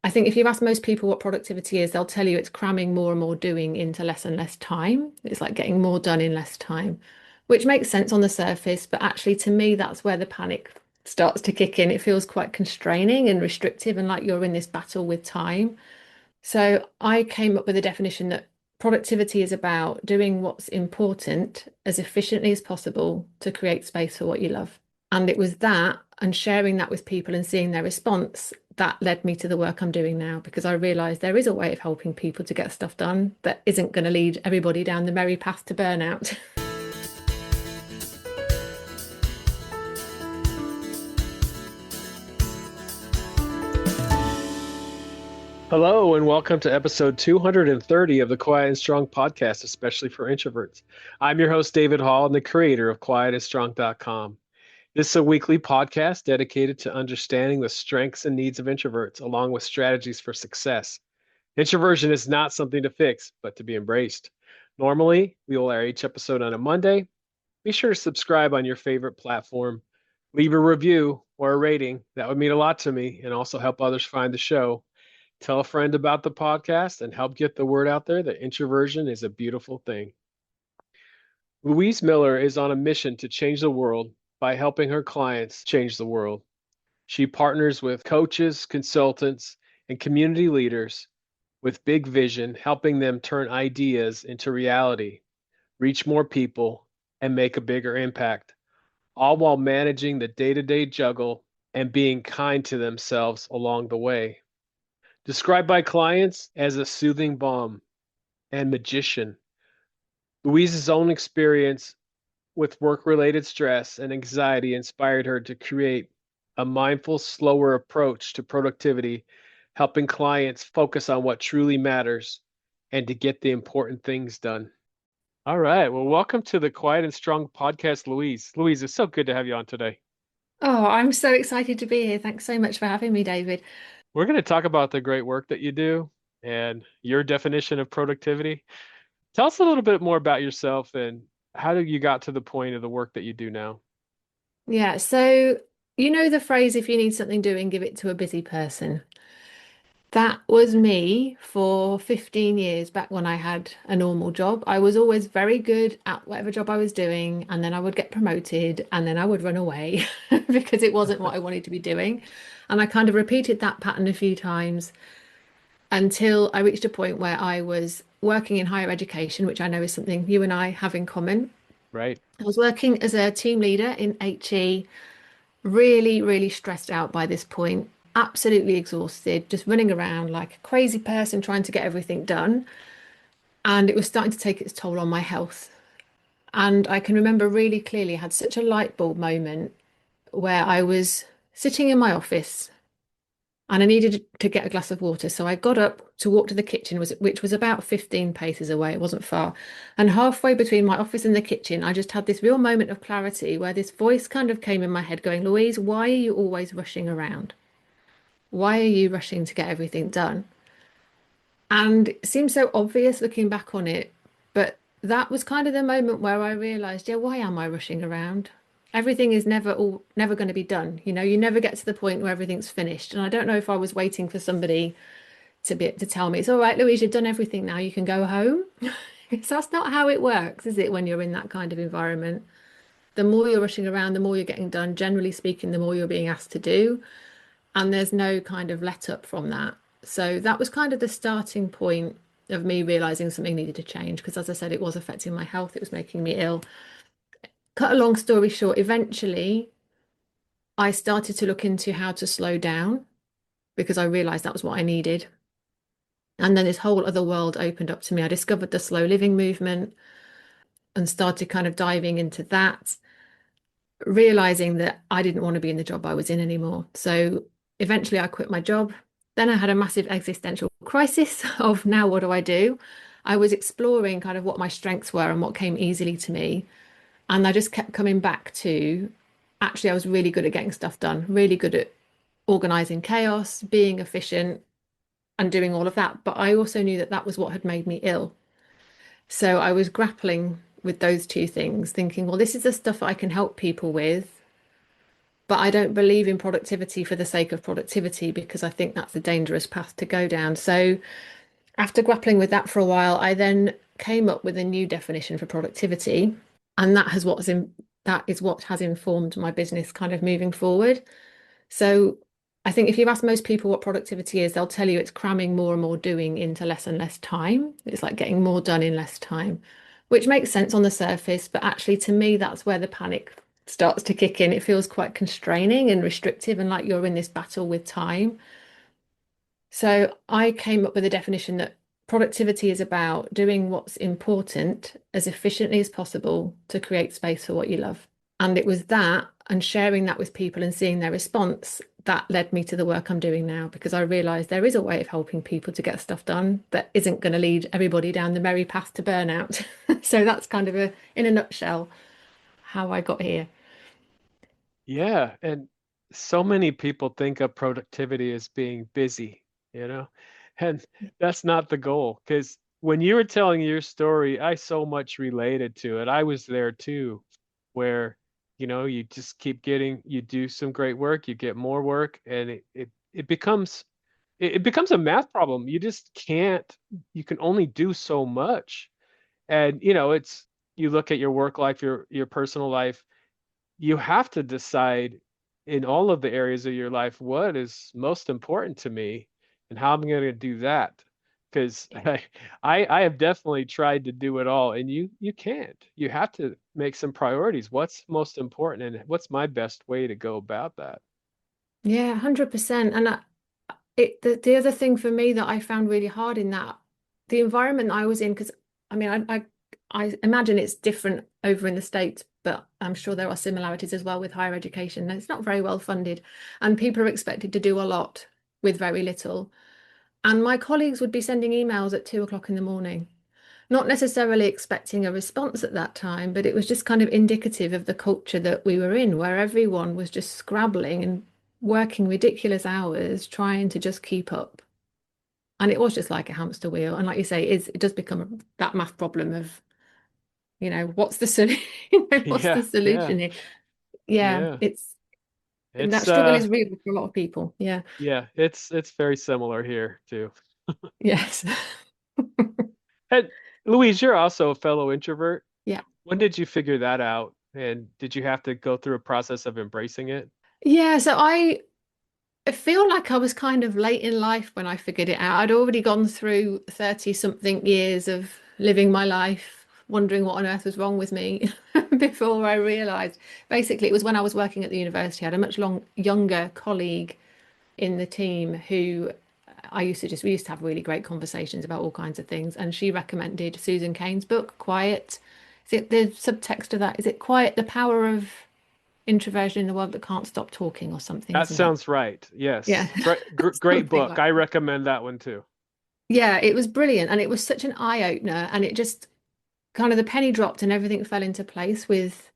I think if you ask most people what productivity is, they'll tell you it's cramming more and more doing into less and less time. It's like getting more done in less time, which makes sense on the surface. But actually, to me, that's where the panic starts to kick in. It feels quite constraining and restrictive, and like you're in this battle with time. So I came up with a definition that productivity is about doing what's important as efficiently as possible to create space for what you love. And it was that and sharing that with people and seeing their response that led me to the work I'm doing now because I realized there is a way of helping people to get stuff done that isn't going to lead everybody down the merry path to burnout. Hello, and welcome to episode 230 of the Quiet and Strong podcast, especially for introverts. I'm your host, David Hall, and the creator of quietandstrong.com. This is a weekly podcast dedicated to understanding the strengths and needs of introverts, along with strategies for success. Introversion is not something to fix, but to be embraced. Normally, we will air each episode on a Monday. Be sure to subscribe on your favorite platform, leave a review or a rating. That would mean a lot to me and also help others find the show. Tell a friend about the podcast and help get the word out there that introversion is a beautiful thing. Louise Miller is on a mission to change the world by helping her clients change the world. She partners with coaches, consultants, and community leaders with big vision, helping them turn ideas into reality, reach more people, and make a bigger impact, all while managing the day-to-day juggle and being kind to themselves along the way. Described by clients as a soothing balm and magician, Louise's own experience with work-related stress and anxiety inspired her to create a mindful, slower approach to productivity, helping clients focus on what truly matters and to get the important things done. All right. Well, welcome to the Quiet and Strong podcast, Louise. Louise, it's so good to have you on today. Oh, I'm so excited to be here. Thanks so much for having me, David. We're going to talk about the great work that you do and your definition of productivity. Tell us a little bit more about yourself and how you got to the point of the work that you do now. Yeah, so you know the phrase, if you need something doing, give it to a busy person. That was me for 15 years back when I had a normal job. I was always very good at whatever job I was doing, and then I would get promoted, and then I would run away because it wasn't what I wanted to be doing. And I kind of repeated that pattern a few times until I reached a point where I was working in higher education, which I know is something you and I have in common. Right. I was working as a team leader in HE, really, really stressed out by this point, absolutely exhausted, just running around like a crazy person trying to get everything done. And it was starting to take its toll on my health. And I can remember really clearly, I had such a light bulb moment where I was sitting in my office and I needed to get a glass of water. So I got up to walk to the kitchen, which was about 15 paces away. It wasn't far. And halfway between my office and the kitchen, I just had this real moment of clarity where this voice kind of came in my head going, Louise, why are you always rushing around? Why are you rushing to get everything done? And it seems so obvious looking back on it, but that was kind of the moment where I realized, yeah, why am I rushing around? Everything is never going to be done. You know, you never get to the point where everything's finished. And I don't know if I was waiting for somebody to tell me, it's all right, Louise, you've done everything now, you can go home. Because that's not how it works, is it, when you're in that kind of environment? The more you're rushing around, the more you're getting done. Generally speaking, the more you're being asked to do. And there's no kind of let up from that. So that was kind of the starting point of me realizing something needed to change because, as I said, it was affecting my health, it was making me ill. Cut a long story short, eventually I started to look into how to slow down because I realized that was what I needed. And then this whole other world opened up to me. I discovered the slow living movement and started kind of diving into that, realizing that I didn't want to be in the job I was in anymore. So eventually I quit my job. Then I had a massive existential crisis of now what do I do? I was exploring kind of what my strengths were and what came easily to me. And I just kept coming back to actually, I was really good at getting stuff done, really good at organizing chaos, being efficient, and doing all of that. But I also knew that that was what had made me ill. So I was grappling with those two things, thinking, well, this is the stuff I can help people with, but I don't believe in productivity for the sake of productivity because I think that's a dangerous path to go down. So after grappling with that for a while, I then came up with a new definition for productivity, and that is what has informed my business kind of moving forward. So I think if you ask most people what productivity is, they'll tell you it's cramming more and more doing into less and less time. It's like getting more done in less time, which makes sense on the surface, but actually to me, that's where the panic starts to kick in. It feels quite constraining and restrictive and like you're in this battle with time. So I came up with a definition that productivity is about doing what's important as efficiently as possible to create space for what you love. And it was that and sharing that with people and seeing their response that led me to the work I'm doing now because I realized there is a way of helping people to get stuff done that isn't going to lead everybody down the merry path to burnout. So that's kind of in a nutshell, how I got here. Yeah, and so many people think of productivity as being busy, you know, and that's not the goal. Because when you were telling your story, I so much related to it. I was there too, where, you just keep you do some great work, you get more work, and it becomes a math problem. You can only do so much. And, you look at your work life, your personal life, you have to decide in all of the areas of your life what is most important to me and how I'm going to do that. Because I have definitely tried to do it all, and you can't. You have to make some priorities. What's most important, and what's my best way to go about that? Yeah, 100%. And the other thing for me that I found really hard in that, the environment I was in, because I mean, I imagine it's different over in the States, but I'm sure there are similarities as well with higher education. It's not very well funded, and people are expected to do a lot with very little. And my colleagues would be sending emails at 2 o'clock in the morning, not necessarily expecting a response at that time, but it was just kind of indicative of the culture that we were in, where everyone was just scrabbling and working ridiculous hours trying to just keep up. And it was just like a hamster wheel. And like you say, it does become that math problem of, what's the solution? What's the Yeah, yeah, solution here? Yeah, yeah. it's that It's struggle is real for a lot of people. Yeah. yeah, it's very similar here too. Yes. And Louise, you're also a fellow introvert. Yeah. When did you figure that out? And did you have to go through a process of embracing it? Yeah. So I feel like I was kind of late in life when I figured it out. I'd already gone through 30 something years of living my life, wondering what on earth was wrong with me before I realized. Basically, it was when I was working at the university. I had a much younger colleague in the team who we used to have really great conversations about all kinds of things. And she recommended Susan Cain's book, Quiet. Is it the subtext of that? Is it Quiet, the Power of Introversion in the World That Can't Stop Talking or something, That isn't it? sounds right. Yeah, Yes. Great something book. like I that. recommend that one too. Yeah, it was brilliant. And it was such an eye opener. And it just kind of the penny dropped and everything fell into place with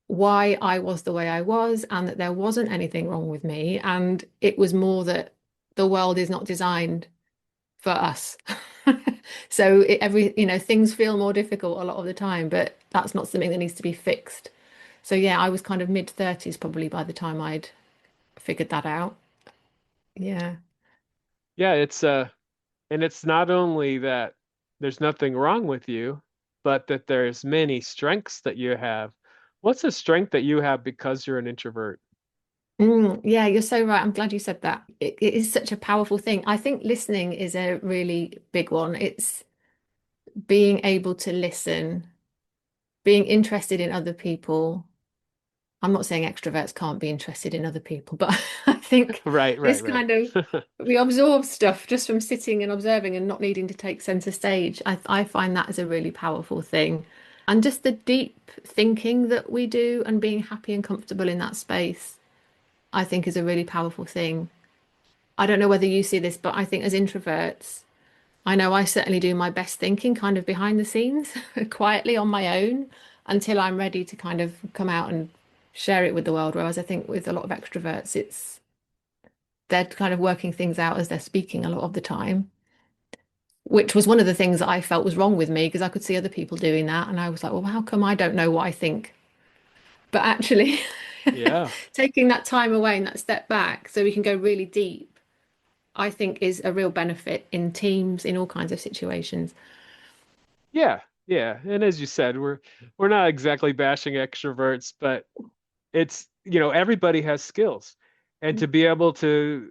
why I was the way I was and that there wasn't anything wrong with me. And it was more that the world is not designed for us. So things feel more difficult a lot of the time, but that's not something that needs to be fixed. So yeah, I was kind of mid 30s probably by the time I'd figured that out. Yeah. Yeah, and it's not only that there's nothing wrong with you, but that there's many strengths that you have. What's a strength that you have because you're an introvert? Yeah, you're so right. I'm glad you said that. It is such a powerful thing. I think listening is a really big one. It's being able to listen, being interested in other people. I'm not saying extroverts can't be interested in other people, but I think Right, right, this right. kind of we absorb stuff just from sitting and observing and not needing to take center stage. I find that as a really powerful thing. And just the deep thinking that we do and being happy and comfortable in that space, I think is a really powerful thing. I don't know whether you see this, but I think as introverts, I know I certainly do my best thinking kind of behind the scenes, quietly on my own until I'm ready to kind of come out and share it with the world. Whereas I think with a lot of extroverts, they're kind of working things out as they're speaking a lot of the time, which was one of the things that I felt was wrong with me because I could see other people doing that. And I was like, well, how come I don't know what I think? But actually, Yeah. Taking that time away and that step back so we can go really deep, I think is a real benefit in teams, in all kinds of situations. Yeah. Yeah. And as you said, we're not exactly bashing extroverts, but it's, everybody has skills. And to be able to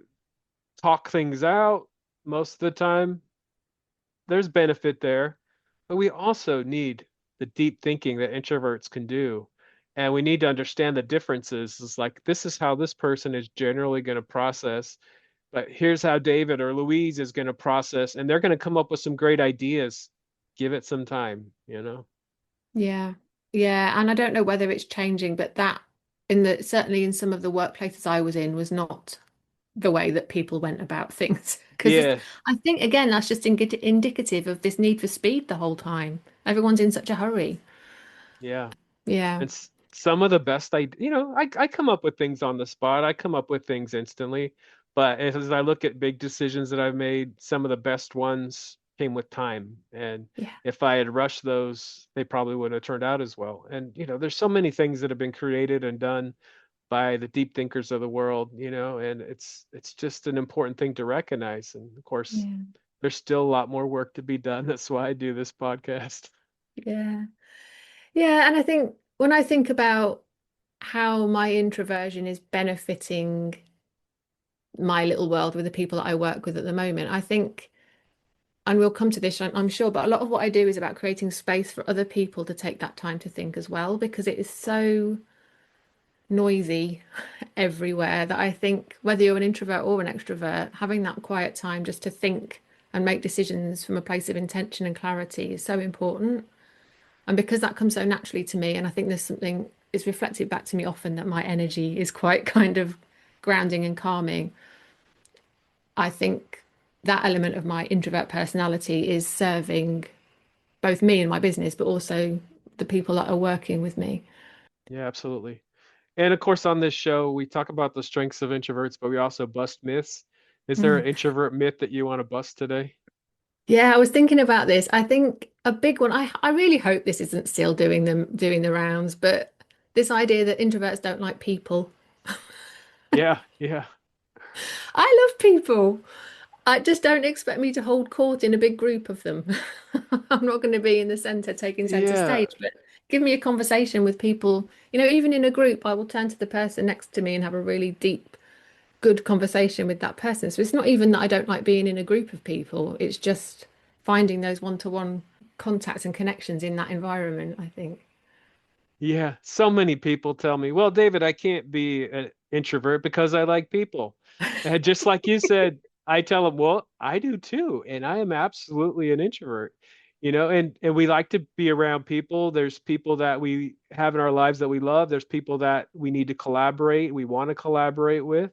talk things out most of the time, there's benefit there. But we also need the deep thinking that introverts can do. And we need to understand the differences. It's like, this is how this person is generally going to process, but here's how David or Louise is going to process, and they're going to come up with some great ideas. Give it some time. Yeah. Yeah. And I don't know whether it's changing, but that certainly in some of the workplaces I was in was not the way that people went about things. Because Yeah, I think, again, that's just indicative of this need for speed the whole time. Everyone's in such a hurry. yeah. Yeah. And some of the best I come up with things on the spot. I come up with things instantly. But as I look at big decisions that I've made, some of the best ones came with time. And Yeah. if I had rushed those, they probably wouldn't have turned out as well. And there's so many things that have been created and done by the deep thinkers of the world, and it's just an important thing to recognize. And of course, Yeah. there's still a lot more work to be done. That's why I do this podcast. Yeah. Yeah. And I think when I think about how my introversion is benefiting my little world with the people that I work with at the moment, I think, and we'll come to this, I'm sure, but a lot of what I do is about creating space for other people to take that time to think as well, because it is so noisy everywhere that I think whether you're an introvert or an extrovert, having that quiet time just to think and make decisions from a place of intention and clarity is so important. And because that comes so naturally to me, and I think there's something, it's reflected back to me often that my energy is quite kind of grounding and calming. I think that element of my introvert personality is serving both me and my business, but also the people that are working with me. Yeah, absolutely. And of course, on this show, we talk about the strengths of introverts, but we also bust myths. Is there an Mm. introvert myth that you want to bust today? Yeah, I was thinking about this. I think a big one, I really hope this isn't still doing the rounds, but this idea that introverts don't like people. Yeah, yeah, I love people. I just don't expect me to hold court in a big group of them. I'm not going to be in the center taking center yeah. stage, but give me a conversation with people. Even in a group, I will turn to the person next to me and have a really deep, good conversation with that person. So it's not even that I don't like being in a group of people, it's just finding those one-to-one contacts and connections in that environment, I think. Yeah, so many people tell me, well, David, I can't be an introvert because I like people. And just like you said, I tell them, well, I do too. And I am absolutely an introvert, and we like to be around people. There's people that we have in our lives that we love. There's people that we need to collaborate, we want to collaborate with.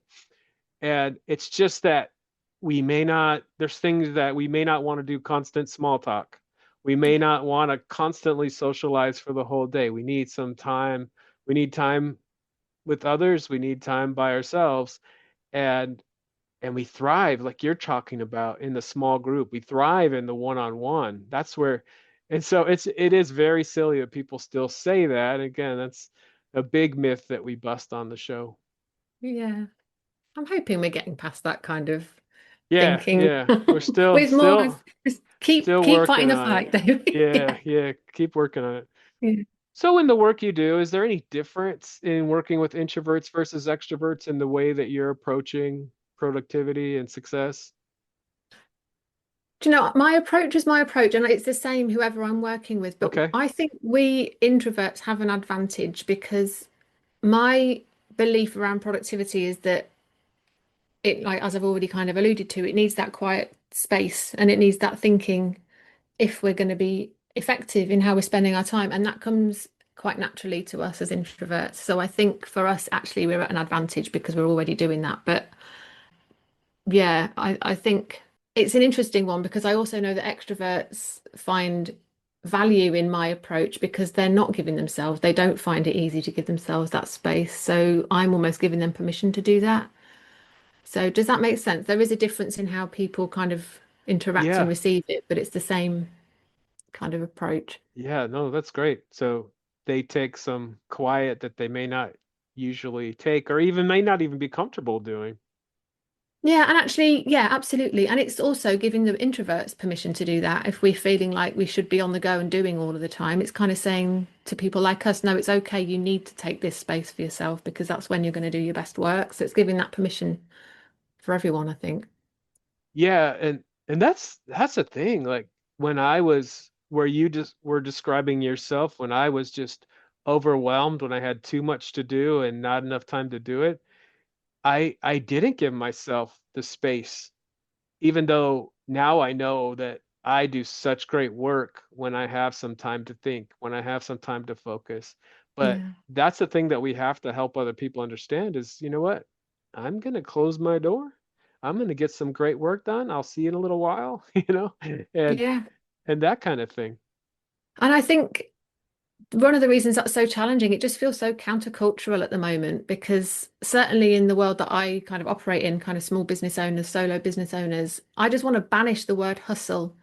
And it's just that there's things that we may not want to do constant small talk. We may Yeah. not want to constantly socialize for the whole day. We need some time. We need time with others. We need time by ourselves. And and we thrive, like you're talking about, in the small group. We thrive in the one-on-one. That's where, and so it is very silly that people still say that. Again, that's a big myth that we bust on the show. Yeah. I'm hoping we're getting past that kind of Yeah, thinking yeah. We're still with more of still just still keep fighting working the on it. fight, David. Yeah, Yeah. yeah. Keep working on it. Yeah. So in the work you do, is there any difference in working with introverts versus extroverts in the way that you're approaching productivity and success? Do you know, my approach is my approach, and it's the same whoever I'm working with. But Okay. I think we introverts have an advantage because my belief around productivity is that like as I've already kind of alluded to, it needs that quiet space and it needs that thinking if we're going to be effective in how we're spending our time. And that comes quite naturally to us as introverts. So I think for us, actually, we're at an advantage because we're already doing that. But yeah, I think it's an interesting one because I also know that extroverts find value in my approach because they're not giving themselves, they don't find it easy to give themselves that space. So I'm almost giving them permission to do that. So does that make sense? There is a difference in how people kind of interact and Yeah. receive it, but it's the same kind of approach. Yeah, no, that's great. So they take some quiet that they may not usually take, or even may not even be comfortable doing. Yeah, and actually, yeah, absolutely. And it's also giving the introverts permission to do that. If we're feeling like we should be on the go and doing all of the time, it's kind of saying to people like us, no, it's okay. You need to take this space for yourself because that's when you're going to do your best work. So it's giving that permission for everyone, I think. Yeah, and that's the thing. Like when I was where you just were describing yourself, when I was just overwhelmed, when I had too much to do and not enough time to do it, I didn't give myself the space, even though now I know that I do such great work when I have some time to think, when I have some time to focus. But Yeah. that's the thing that we have to help other people understand is, you know what? I'm going to close my door. I'm going to get some great work done. I'll see you in a little while, and Yeah. and that kind of thing. And I think one of the reasons that's so challenging, it just feels so countercultural at the moment because certainly in the world that I kind of operate in, kind of small business owners, solo business owners, I just want to banish the word hustle.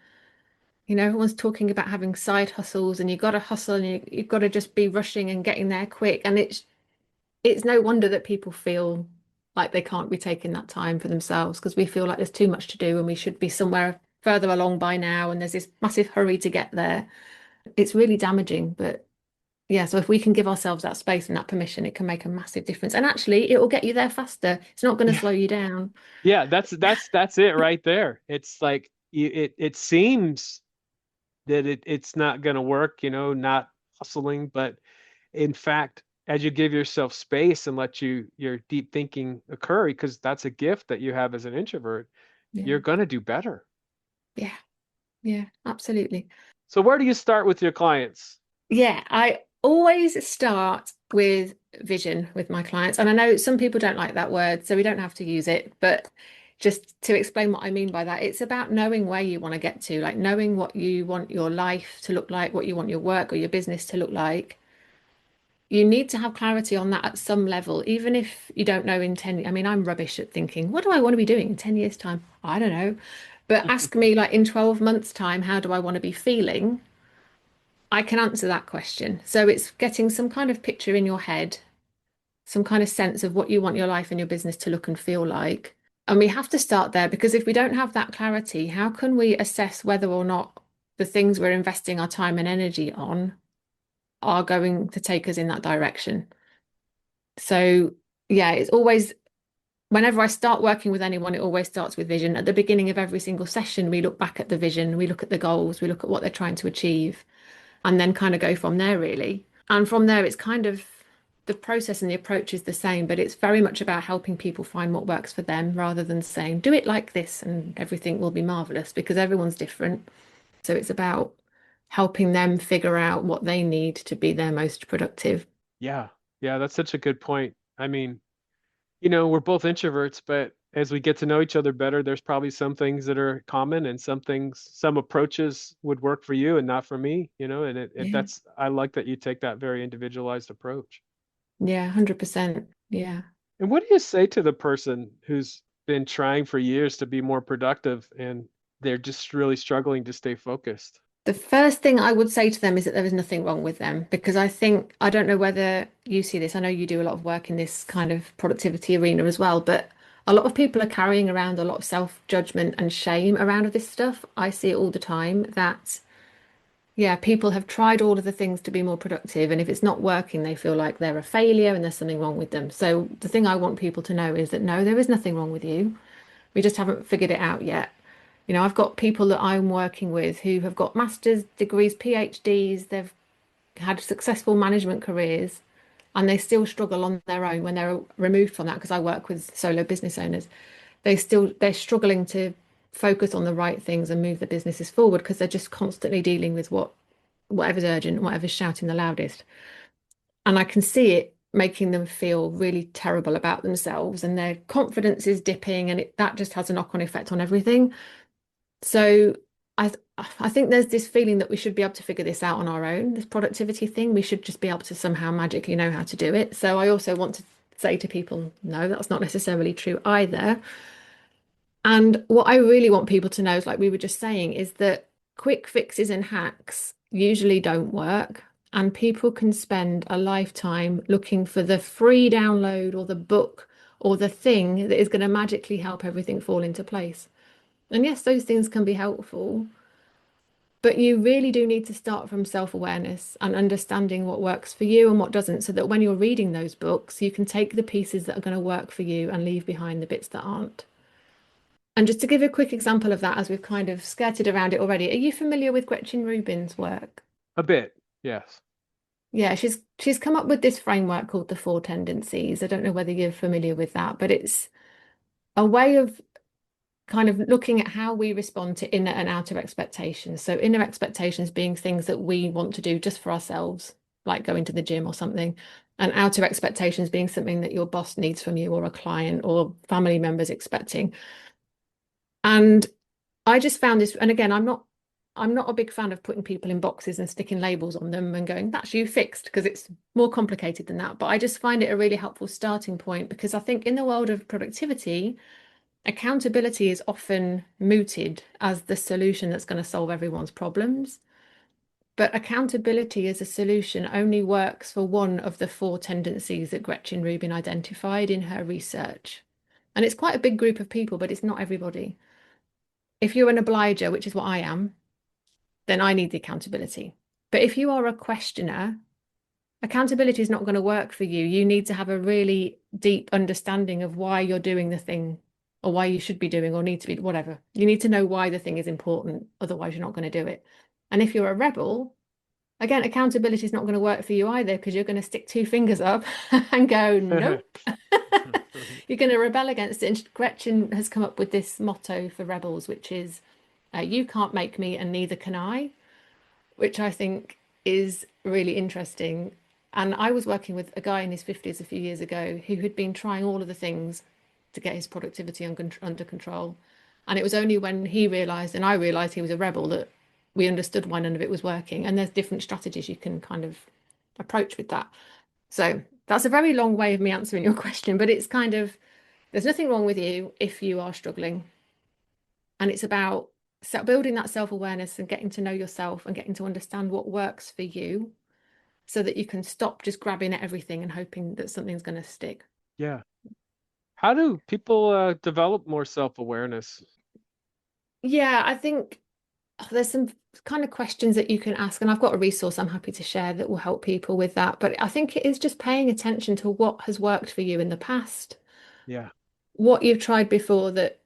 Everyone's talking about having side hustles and you've got to hustle and you've got to just be rushing and getting there quick. And it's no wonder that people feel like they can't be taking that time for themselves because we feel like there's too much to do and we should be somewhere further along by now. And there's this massive hurry to get there. It's really damaging, but yeah, so if we can give ourselves that space and that permission, it can make a massive difference. And actually, it will get you there faster. It's not going to Yeah. slow you down. Yeah, that's it right there. It's like it seems that it's not going to work, not hustling, but in fact, as you give yourself space and let your deep thinking occur, because that's a gift that you have as an introvert, Yeah, you're going to do better. yeah, yeah, absolutely. So where do you start with your clients? Yeah, I always start with vision with my clients. And I know some people don't like that word, so we don't have to use it. But just to explain what I mean by that, it's about knowing where you want to get to, like knowing what you want your life to look like, what you want your work or your business to look like. You need to have clarity on that at some level, even if you don't know in 10. I mean, I'm rubbish at thinking, what do I want to be doing in 10 years' time? I don't know. But ask me, like in 12 months' time, how do I want to be feeling? I can answer that question. So it's getting some kind of picture in your head, some kind of sense of what you want your life and your business to look and feel like. And we have to start there because if we don't have that clarity, how can we assess whether or not the things we're investing our time and energy on are going to take us in that direction? So, yeah, it's always, whenever I start working with anyone, it always starts with vision. At the beginning of every single session, we look back at the vision, we look at the goals, we look at what they're trying to achieve, and then kind of go from there, really. And from there, it's kind of the process and the approach is the same, but it's very much about helping people find what works for them rather than saying, do it like this and everything will be marvelous because everyone's different. So it's about helping them figure out what they need to be their most productive. Yeah. Yeah, that's such a good point. I mean, we're both introverts, but as we get to know each other better, there's probably some things that are common and some approaches would work for you and not for me, and Yeah. I like that you take that very individualized approach. Yeah, 100%. Yeah. And what do you say to the person who's been trying for years to be more productive and they're just really struggling to stay focused? The first thing I would say to them is that there is nothing wrong with them because I think, I don't know whether you see this, I know you do a lot of work in this kind of productivity arena as well, but a lot of people are carrying around a lot of self-judgment and shame around this stuff. I see it all the time that, yeah, people have tried all of the things to be more productive, and if it's not working, they feel like they're a failure and there's something wrong with them. So the thing I want people to know is that no, there is nothing wrong with you. We just haven't figured it out yet. I've got people that I'm working with who have got master's degrees, PhDs, they've had successful management careers, and they still struggle on their own when they're removed from that because I work with solo business owners. They're struggling to focus on the right things and move the businesses forward because they're just constantly dealing with whatever's urgent, whatever's shouting the loudest. And I can see it making them feel really terrible about themselves and their confidence is dipping and that just has a knock-on effect on everything. So I think there's this feeling that we should be able to figure this out on our own, this productivity thing. We should just be able to somehow magically know how to do it. So I also want to say to people, no, that's not necessarily true either. And what I really want people to know is, like we were just saying, is that quick fixes and hacks usually don't work. And people can spend a lifetime looking for the free download or the book or the thing that is going to magically help everything fall into place. And yes, those things can be helpful, but you really do need to start from self-awareness and understanding what works for you and what doesn't, so that when you're reading those books, you can take the pieces that are going to work for you and leave behind the bits that aren't. And just to give a quick example of that, as we've kind of skirted around it already, are you familiar with Gretchen Rubin's work? A bit, yes. Yeah, she's come up with this framework called the Four Tendencies. I don't know whether you're familiar with that, but it's a way of kind of looking at how we respond to inner and outer expectations. So inner expectations being things that we want to do just for ourselves, like going to the gym or something, and outer expectations being something that your boss needs from you or a client or family members expecting. And I just found this, and again, I'm not a big fan of putting people in boxes and sticking labels on them and going, that's you fixed, because it's more complicated than that. But I just find it a really helpful starting point, because I think in the world of productivity, accountability is often mooted as the solution that's going to solve everyone's problems. But accountability as a solution only works for one of the four tendencies that Gretchen Rubin identified in her research. And it's quite a big group of people, but it's not everybody. If you're an obliger, which is what I am, then I need the accountability. But if you are a questioner, accountability is not going to work for you. You need to have a really deep understanding of why you're doing the thing, or why you should be doing or need to be, whatever. You need to know why the thing is important. Otherwise, you're not going to do it. And if you're a rebel, again, accountability is not going to work for you either, because you're going to stick two fingers up and go, nope. You're going to rebel against it. And Gretchen has come up with this motto for rebels, which is, you can't make me and neither can I, which I think is really interesting. And I was working with a guy in his 50s a few years ago who had been trying all of the things to get his productivity under control. And it was only when he realized and I realized he was a rebel that we understood why none of it was working. And there's different strategies you can kind of approach with that. So that's a very long way of me answering your question, but it's kind of, there's nothing wrong with you if you are struggling. And it's about building that self-awareness and getting to know yourself and getting to understand what works for you, so that you can stop just grabbing at everything and hoping that something's going to stick. Yeah. How do people develop more self-awareness? Yeah, I think there's some kind of questions that you can ask, and I've got a resource I'm happy to share that will help people with that. But I think it is just paying attention to what has worked for you in the past, Yeah. what you've tried before that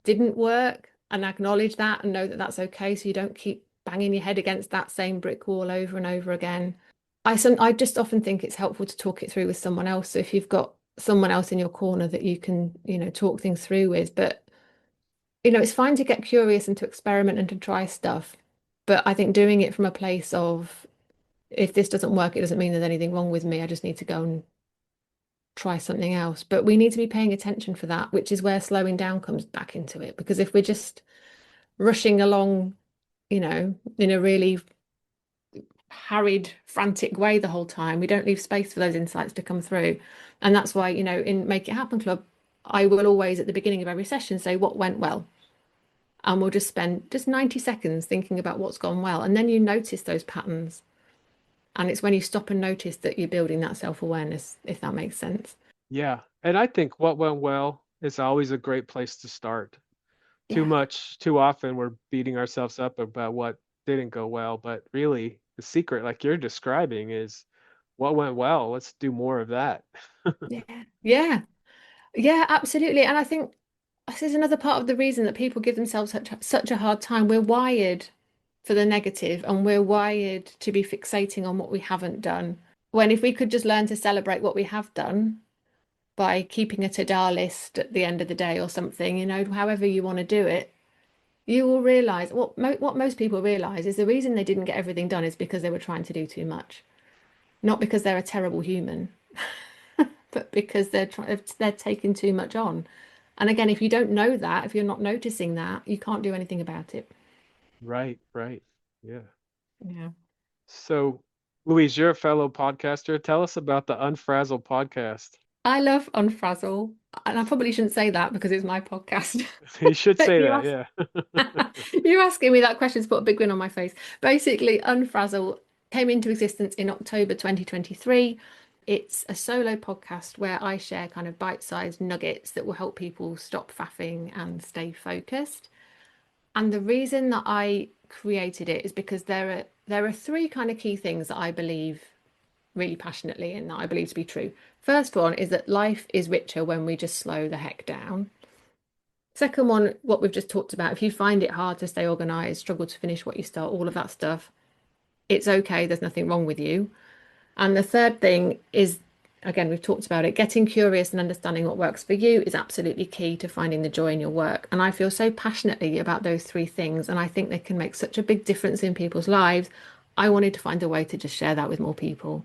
didn't work, and acknowledge that and know that that's okay, so you don't keep banging your head against that same brick wall over and over again. I just often think it's helpful to talk it through with someone else. So if you've got someone else in your corner that you can, talk things through with, but it's fine to get curious and to experiment and to try stuff. But I think doing it from a place of, if this doesn't work, it doesn't mean there's anything wrong with me. I just need to go and try something else. But we need to be paying attention for that, which is where slowing down comes back into it. Because if we're just rushing along, in a really harried, frantic way the whole time, we don't leave space for those insights to come through. And that's why, in Make It Happen Club, I will always at the beginning of every session say what went well. And we'll just spend just 90 seconds thinking about what's gone well. And then you notice those patterns. And it's when you stop and notice that you're building that self-awareness, if that makes sense. Yeah. And I think what went well is always a great place to start. Yeah. Too often we're beating ourselves up about what didn't go well, but really the secret, like you're describing, is what went well. Let's do more of that. Yeah. Yeah. Yeah, absolutely. And I think this is another part of the reason that people give themselves such a hard time. We're wired for the negative, and we're wired to be fixating on what we haven't done. When if we could just learn to celebrate what we have done by keeping a to-do list at the end of the day or something, however you want to do it, you will realize what most people realize is the reason they didn't get everything done is because they were trying to do too much, not because they're a terrible human, but because they're taking too much on. And again, if you don't know that, if you're not noticing that, you can't do anything about it. Right, right. Yeah. Yeah. So, Louise, you're a fellow podcaster. Tell us about the Unfrazzled podcast. I love Unfrazzle, and I probably shouldn't say that because it's my podcast. You should But say you that, ask, yeah. you asking me that question's put a big grin on my face. Basically, Unfrazzle. came into existence in October 2023. It's a solo podcast where I share kind of bite-sized nuggets that will help people stop faffing and stay focused. And the reason that I created it is because there are three kind of key things that I believe really passionately and that I believe to be true. First one is that life is richer when we just slow the heck down. Second one, what we've just talked about, if you find it hard to stay organized, struggle to finish what you start, all of that stuff, it's okay. There's nothing wrong with you. And the third thing is, again, we've talked about it, getting curious and understanding what works for you is absolutely key to finding the joy in your work. And I feel so passionately about those three things. And I think they can make such a big difference in people's lives. I wanted to find a way to just share that with more people.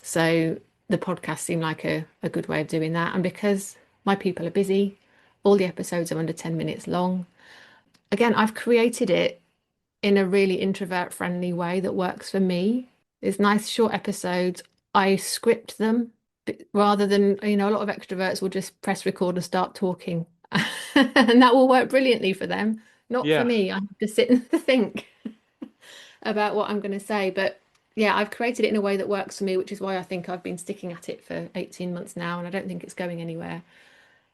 So the podcast seemed like a good way of doing that. And because my people are busy, all the episodes are under 10 minutes long. Again, I've created it in a really introvert friendly way that works for me. It's nice short episodes. I script them rather than, a lot of extroverts will just press record and start talking. And that will work brilliantly for them. Not for Yeah. me. I have to sit and think about what I'm going to say. But yeah, I've created it in a way that works for me, which is why I think I've been sticking at it for 18 months now. And I don't think it's going anywhere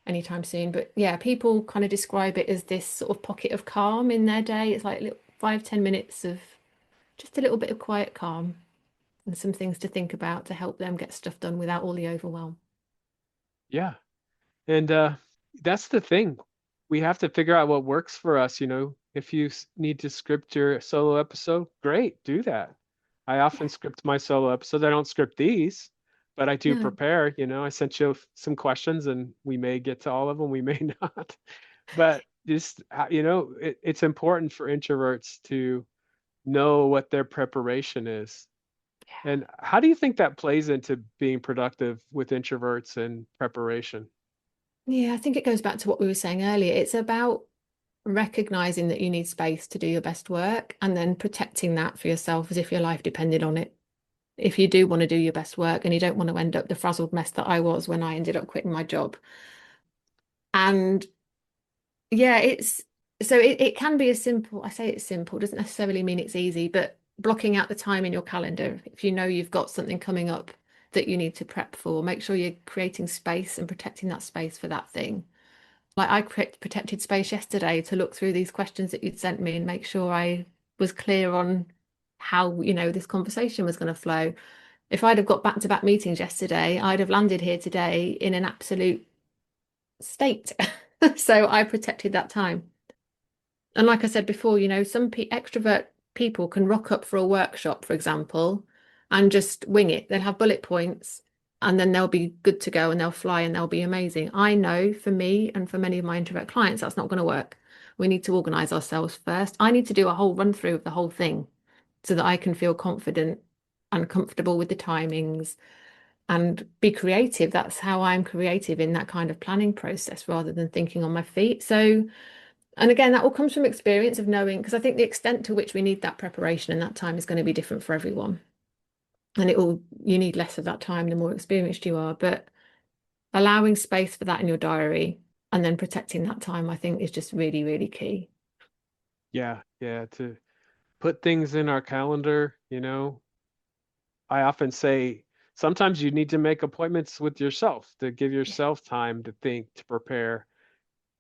anytime soon. But yeah, people kind of describe it as this sort of pocket of calm in their day. It's like 5, 10 minutes of just a little bit of quiet calm and some things to think about to help them get stuff done without all the overwhelm. Yeah. And that's the thing. We have to figure out what works for us, If you need to script your solo episode, great, do that. I often Yeah. script my solo episodes. I don't script these, but I do No. prepare, I sent you some questions and we may get to all of them, we may not. But just, it's important for introverts to know what their preparation is. And how do you think that plays into being productive with introverts and preparation? Yeah, I think it goes back to what we were saying earlier. It's about recognizing that you need space to do your best work and then protecting that for yourself as if your life depended on it. If you do want to do your best work and you don't want to end up the frazzled mess that I was when I ended up quitting my job. And yeah, it can be as simple. I say it's simple, doesn't necessarily mean it's easy, but blocking out the time in your calendar. If you know you've got something coming up that you need to prep for, make sure you're creating space and protecting that space for that thing. Like I protected space yesterday to look through these questions that you'd sent me and make sure I was clear on how, this conversation was going to flow. If I'd have got back-to-back meetings yesterday, I'd have landed here today in an absolute state. So I protected that time. And like I said before, some extrovert people can rock up for a workshop, for example, and just wing it. They'll have bullet points and then they'll be good to go and they'll fly and they'll be amazing. I know for me and for many of my introvert clients, that's not going to work. We need to organize ourselves first. I need to do a whole run through of the whole thing so that I can feel confident and comfortable with the timings and be creative. That's how I'm creative in that kind of planning process rather than thinking on my feet. So, and again, that all comes from experience of knowing, because I think the extent to which we need that preparation and that time is going to be different for everyone. And you need less of that time the more experienced you are. But allowing space for that in your diary and then protecting that time, I think, is just really, really key. Yeah, yeah, to put things in our calendar. I often say sometimes you need to make appointments with yourself to give Yeah. yourself time to think, to prepare.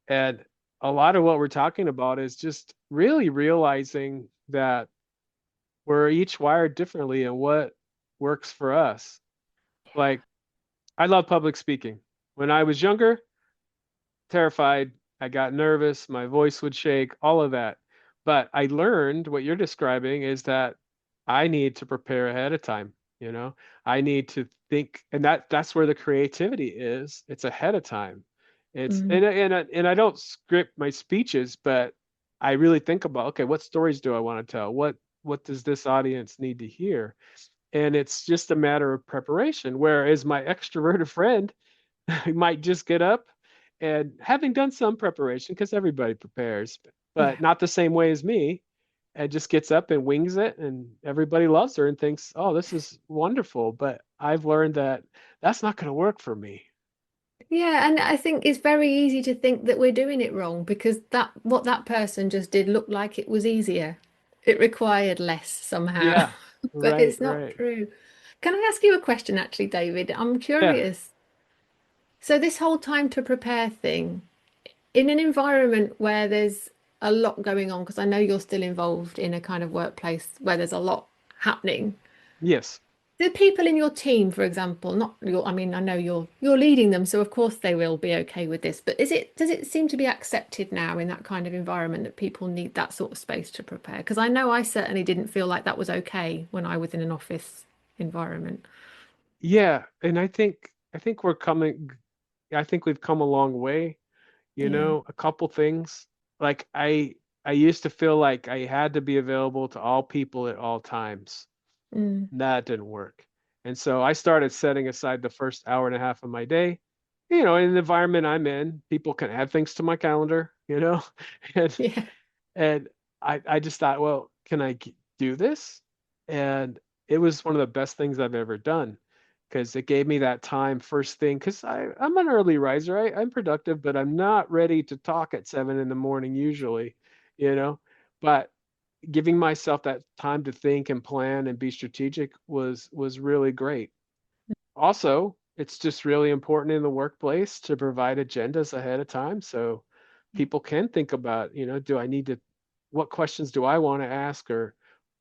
And a lot of what we're talking about is just really realizing that we're each wired differently and what works for us. Like, I love public speaking. When I was younger, terrified. I got nervous. My voice would shake, all of that. But I learned what you're describing is that I need to prepare ahead of time. I need to think, and that's where the creativity is. It's ahead of time. It's Mm. and I don't script my speeches, but I really think about, okay, what stories do I want to tell? What does this audience need to hear? And it's just a matter of preparation. Whereas my extroverted friend might just get up and having done some preparation, because everybody prepares, but Yeah. not the same way as me, and just gets up and wings it, and everybody loves her and thinks, oh, this is wonderful. But I've learned that that's not going to work for me. Yeah, and I think it's very easy to think that we're doing it wrong because that what that person just did looked like it was easier. It required less somehow. Yeah. but Right, it's not right. true. Can I ask you a question, actually, David? I'm Yeah. curious. So, this whole time to prepare thing, in an environment where there's a lot going on, because I know you're still involved in a kind of workplace where there's a lot happening. Yes. The people in your team, for example, not your, I mean, I know you're leading them, so of course they will be okay with this, but does it seem to be accepted now in that kind of environment that people need that sort of space to prepare? Because I know I certainly didn't feel like that was okay when I was in an office environment. Yeah, and I think I think we've come a long way, Yeah. a couple things. Like I used to feel like I had to be available to all people at all times. Mm. That didn't work. And so I started setting aside the first hour and a half of my day. In the environment I'm in, people can add things to my calendar. And Yeah. and I just thought, well, can I do this? And it was one of the best things I've ever done because it gave me that time first thing. Because I'm an early riser. I'm productive, but I'm not ready to talk at 7 in the morning usually, you know. But giving myself that time to think and plan and be strategic was really great. Also, it's just really important in the workplace to provide agendas ahead of time so people can think about, what questions do I want to ask or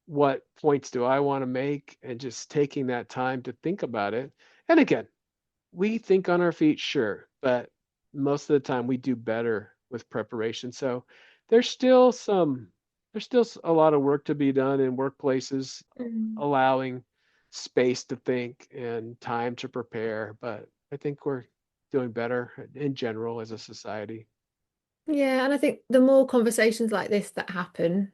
what points do I want to make and just taking that time to think about it. And again, we think on our feet, sure, but most of the time we do better with preparation. So there's still some, a lot of work to be done in workplaces, Mm. allowing space to think and time to prepare. But I think we're doing better in general as a society. Yeah, and I think the more conversations like this that happen,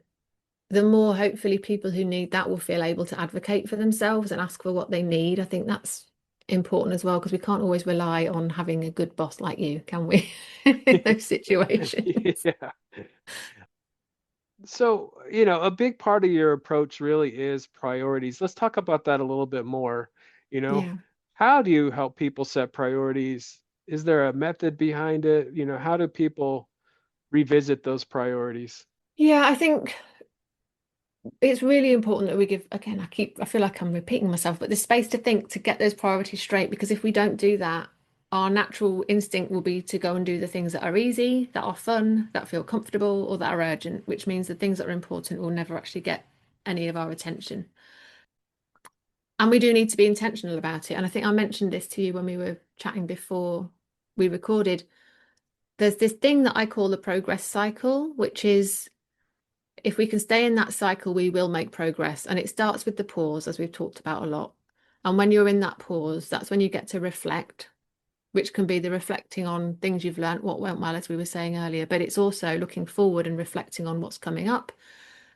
the more hopefully people who need that will feel able to advocate for themselves and ask for what they need. I think that's important as well because we can't always rely on having a good boss like you, can we? In those situations. Yeah. So, a big part of your approach really is priorities. Let's talk about that a little bit more. You know, Yeah. how do you help people set priorities? Is there a method behind it? How do people revisit those priorities? Yeah, I think it's really important that we give, again, I feel like I'm repeating myself, but the space to think to get those priorities straight, because if we don't do that, our natural instinct will be to go and do the things that are easy, that are fun, that feel comfortable, or that are urgent, which means the things that are important will never actually get any of our attention. And we do need to be intentional about it. And I think I mentioned this to you when we were chatting before we recorded. There's this thing that I call the progress cycle, which is if we can stay in that cycle, we will make progress. And it starts with the pause, as we've talked about a lot. And when you're in that pause, that's when you get to reflect, which can be the reflecting on things you've learned, what went well, as we were saying earlier. But it's also looking forward and reflecting on what's coming up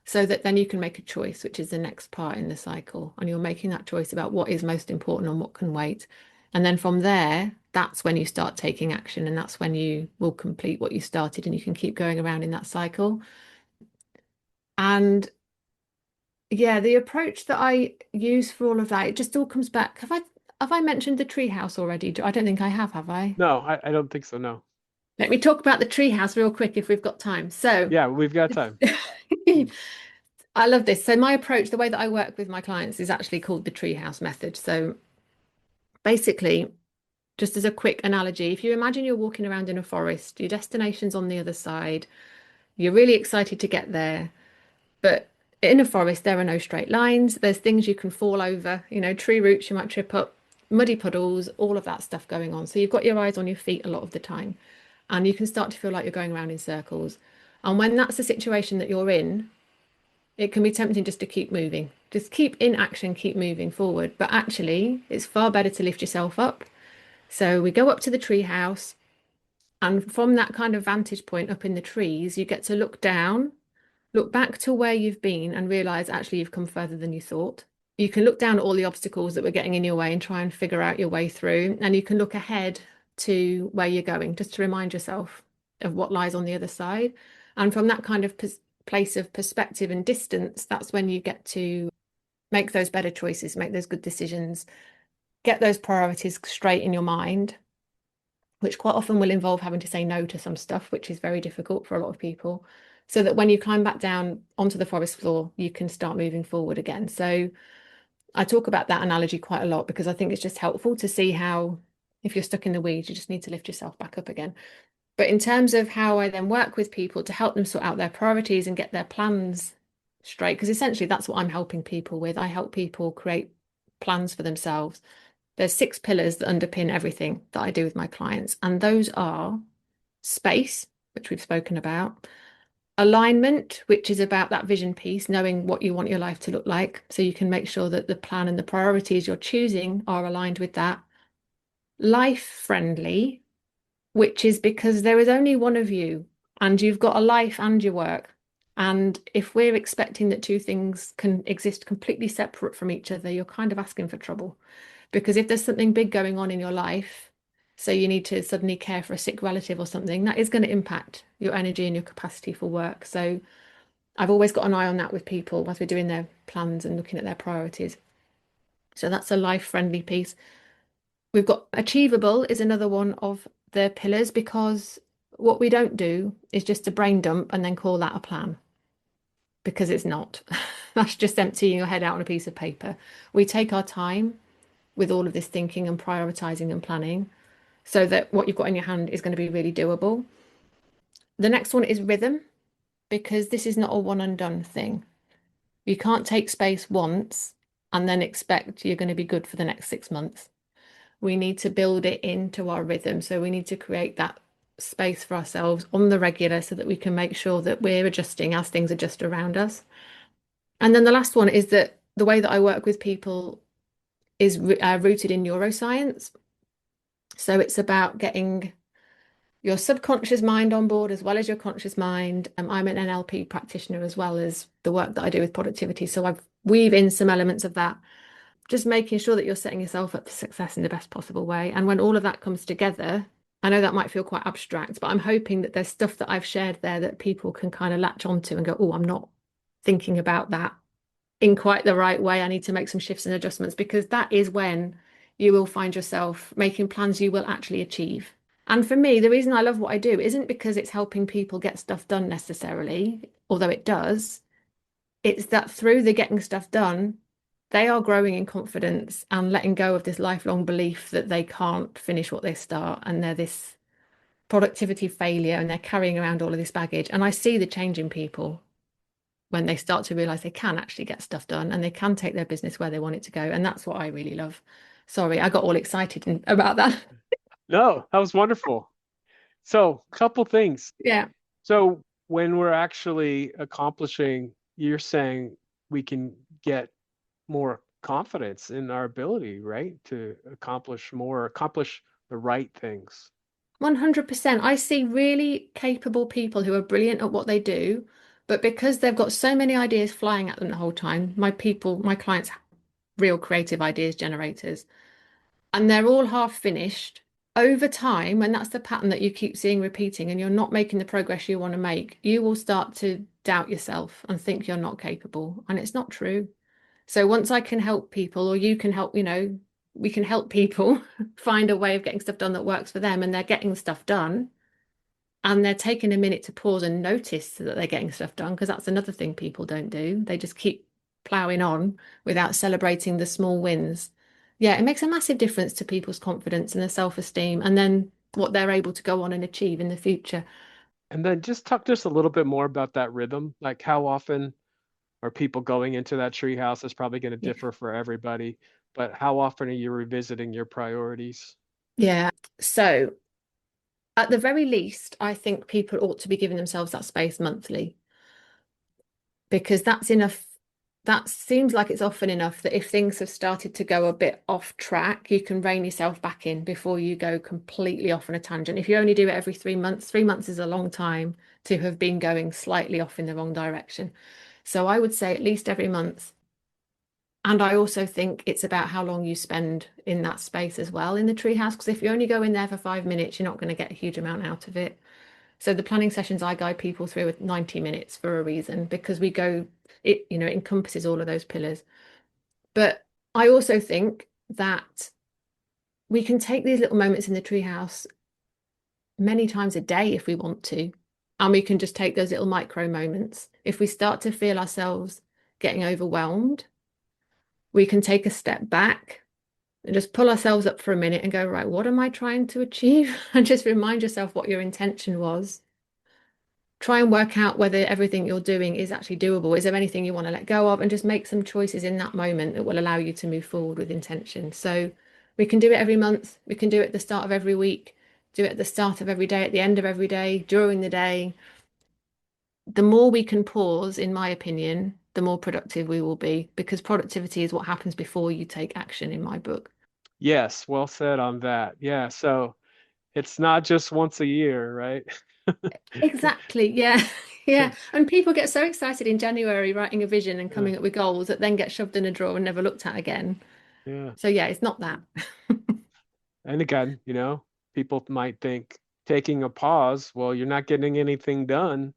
so that then you can make a choice, which is the next part in the cycle. And you're making that choice about what is most important and what can wait. And then from there, that's when you start taking action. And that's when you will complete what you started and you can keep going around in that cycle. And yeah, the approach that I use for all of that, it just all comes back. Have I mentioned the treehouse already? I don't think I have I? No, I don't think so. No. Let me talk about the treehouse real quick if we've got time. So Yeah, we've got time. I love this. So my approach, the way that I work with my clients is actually called the treehouse method. So basically, just as a quick analogy, if you imagine you're walking around in a forest, your destination's on the other side, you're really excited to get there. But in a forest, there are no straight lines. There's things you can fall over, tree roots you might trip up, muddy puddles, all of that stuff going on. So you've got your eyes on your feet a lot of the time, and you can start to feel like you're going around in circles. And when that's the situation that you're in, it can be tempting just to keep moving, just keep in action, keep moving forward. But actually, it's far better to lift yourself up. So we go up to the tree house, and from that kind of vantage point up in the trees, you get to look down. Look back to where you've been and realize actually you've come further than you thought. You can look down at all the obstacles that were getting in your way and try and figure out your way through. And you can look ahead to where you're going, just to remind yourself of what lies on the other side. And from that kind of place of perspective and distance, that's when you get to make those better choices, make those good decisions, get those priorities straight in your mind, which quite often will involve having to say no to some stuff, which is very difficult for a lot of people, so that when you climb back down onto the forest floor, you can start moving forward again. So I talk about that analogy quite a lot because I think it's just helpful to see how, if you're stuck in the weeds, you just need to lift yourself back up again. But in terms of how I then work with people to help them sort out their priorities and get their plans straight, because essentially that's what I'm helping people with. I help people create plans for themselves. There's 6 pillars that underpin everything that I do with my clients, and those are space, which we've spoken about, alignment, which is about that vision piece, knowing what you want your life to look like, so you can make sure that the plan and the priorities you're choosing are aligned with that. Life friendly, which is because there is only one of you and you've got a life and your work. And if we're expecting that two things can exist completely separate from each other, you're kind of asking for trouble. Because if there's something big going on in your life, so you need to suddenly care for a sick relative or something, that is going to impact your energy and your capacity for work. So I've always got an eye on that with people as we're doing their plans and looking at their priorities. So that's a life friendly piece. We've got achievable is another one of the pillars because what we don't do is just a brain dump and then call that a plan because it's not. That's just emptying your head out on a piece of paper. We take our time with all of this thinking and prioritizing and planning so that what you've got in your hand is going to be really doable. The next one is rhythm because this is not a one and done thing. You can't take space once and then expect you're going to be good for the next 6 months. We need to build it into our rhythm. So we need to create that space for ourselves on the regular so that we can make sure that we're adjusting as things adjust around us. And then the last one is that the way that I work with people is rooted in neuroscience. So it's about getting your subconscious mind on board as well as your conscious mind. I'm an NLP practitioner as well as the work that I do with productivity. So I've weave in some elements of that, just making sure that you're setting yourself up for success in the best possible way. And when all of that comes together, I know that might feel quite abstract, but I'm hoping that there's stuff that I've shared there that people can kind of latch onto and go, oh, I'm not thinking about that in quite the right way. I need to make some shifts and adjustments because that is when you will find yourself making plans you will actually achieve. And for me, the reason I love what I do isn't because it's helping people get stuff done necessarily, although it does. It's that through the getting stuff done, they are growing in confidence and letting go of this lifelong belief that they can't finish what they start and they're this productivity failure and they're carrying around all of this baggage. And I see the change in people when they start to realize they can actually get stuff done and they can take their business where they want it to go. And that's what I really love. Sorry, I got all excited about that. No, that was wonderful. So, couple things. Yeah. So, when we're actually accomplishing, you're saying we can get more confidence in our ability, right? To accomplish more, accomplish the right things. 100%. I see really capable people who are brilliant at what they do, but because they've got so many ideas flying at them the whole time, my clients, real creative ideas generators, and they're all half finished. Over time, when that's the pattern that you keep seeing repeating and you're not making the progress you want to make, you will start to doubt yourself and think you're not capable. And it's not true. So once I can help people, or you can help, we can help people find a way of getting stuff done that works for them and they're getting stuff done and they're taking a minute to pause and notice that they're getting stuff done, because that's another thing people don't do. They just keep plowing on without celebrating the small wins. Yeah, it makes a massive difference to people's confidence and their self-esteem, and then what they're able to go on and achieve in the future. And then just talk just a little bit more about that rhythm. Like how often are people going into that treehouse? Is probably going to Yeah. differ for everybody, but how often are you revisiting your priorities? Yeah. So at the very least, I think people ought to be giving themselves that space monthly because that's enough. That seems like it's often enough that if things have started to go a bit off track, you can rein yourself back in before you go completely off on a tangent. If you only do it every 3 months, 3 months is a long time to have been going slightly off in the wrong direction. So I would say at least every month. And I also think it's about how long you spend in that space as well in the treehouse. Because if you only go in there for 5 minutes, you're not going to get a huge amount out of it. So the planning sessions I guide people through are 90 minutes for a reason, because it encompasses all of those pillars. But I also think that we can take these little moments in the treehouse many times a day if we want to. And we can just take those little micro moments. If we start to feel ourselves getting overwhelmed, we can take a step back and just pull ourselves up for a minute and go, right, what am I trying to achieve? And just remind yourself what your intention was. Try and work out whether everything you're doing is actually doable. Is there anything you want to let go of? And just make some choices in that moment that will allow you to move forward with intention. So we can do it every month. We can do it at the start of every week, do it at the start of every day, at the end of every day, during the day. The more we can pause, in my opinion, the more productive we will be, because productivity is what happens before you take action in my book. Yes, well said on that. Yeah, so it's not just once a year, right? Exactly. Yeah. Yeah. And people get so excited in January writing a vision and Yeah, coming up with goals that then get shoved in a drawer and never looked at again. yeah. So yeah, it's not that. And again, people might think taking a pause, well, you're not getting anything done,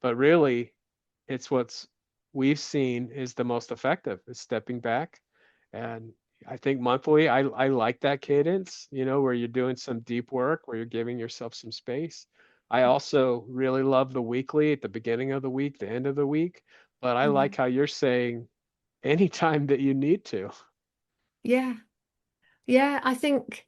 but really it's what's we've seen is the most effective is stepping back. And I think monthly, I like that cadence, where you're doing some deep work, where you're giving yourself some space. I also really love the weekly at the beginning of the week, the end of the week, but I Yeah. like how you're saying anytime that you need to. Yeah. Yeah. I think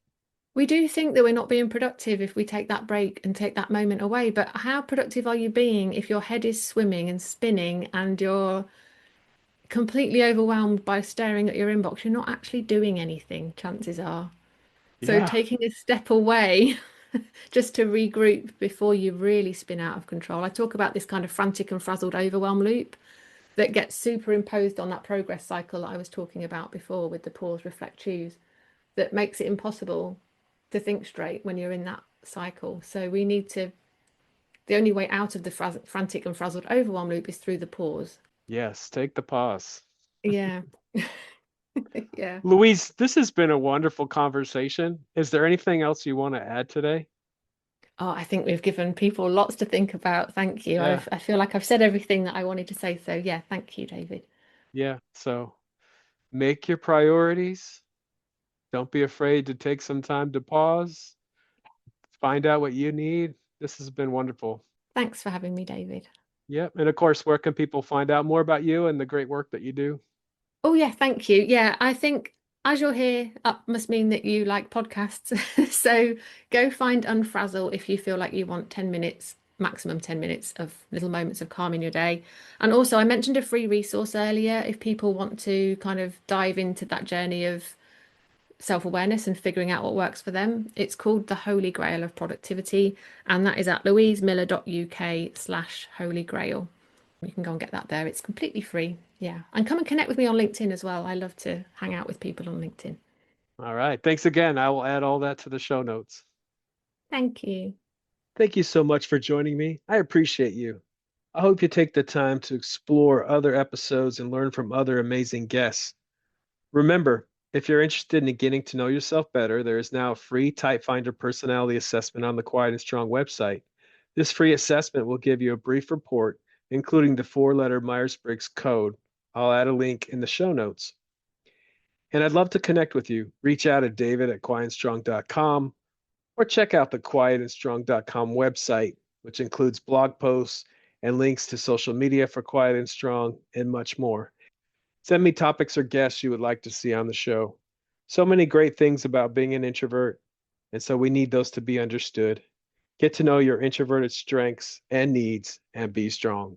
we do think that we're not being productive if we take that break and take that moment away. But how productive are you being if your head is swimming and spinning and you're completely overwhelmed by staring at your inbox? You're not actually doing anything, chances are. So Yeah. taking a step away just to regroup before you really spin out of control. I talk about this kind of frantic and frazzled overwhelm loop that gets superimposed on that progress cycle that I was talking about before with the pause, reflect, choose, that makes it impossible to think straight when you're in that cycle. So we need to, the only way out of the frantic and frazzled overwhelm loop is through the pause. Yes. Take the pause. Yeah. Yeah. Louise, this has been a wonderful conversation. Is there anything else you want to add today? Oh, I think we've given people lots to think about. Thank you. Yeah. I feel like I've said everything that I wanted to say. So yeah, thank you, David. Yeah. So make your priorities. Don't be afraid to take some time to pause, find out what you need. This has been wonderful. Thanks for having me, David. Yep. And of course, where can people find out more about you and the great work that you do? Oh yeah, thank you. Yeah, I think as you're here, that must mean that you like podcasts. So go find Unfrazzle if you feel like you want 10 minutes, maximum 10 minutes of little moments of calm in your day. And also, I mentioned a free resource earlier if people want to kind of dive into that journey of self-awareness and figuring out what works for them. It's called The Holy Grail of Productivity, and that is at louisemiller.uk/holy grail. You can go and get that there. It's completely free. Yeah. And come and connect with me on LinkedIn as well. I love to hang out with people on LinkedIn. All right. Thanks again. I will add all that to the show notes. Thank you. Thank you so much for joining me. I appreciate you. I hope you take the time to explore other episodes and learn from other amazing guests. Remember, if you're interested in getting to know yourself better, there is now a free Type Finder personality assessment on the Quiet and Strong website. This free assessment will give you a brief report, including the four-letter Myers-Briggs code. I'll add a link in the show notes. And I'd love to connect with you. Reach out at david@quietandstrong.com or check out the quietandstrong.com website, which includes blog posts and links to social media for Quiet and Strong and much more. Send me topics or guests you would like to see on the show. So many great things about being an introvert, and so we need those to be understood. Get to know your introverted strengths and needs and be strong.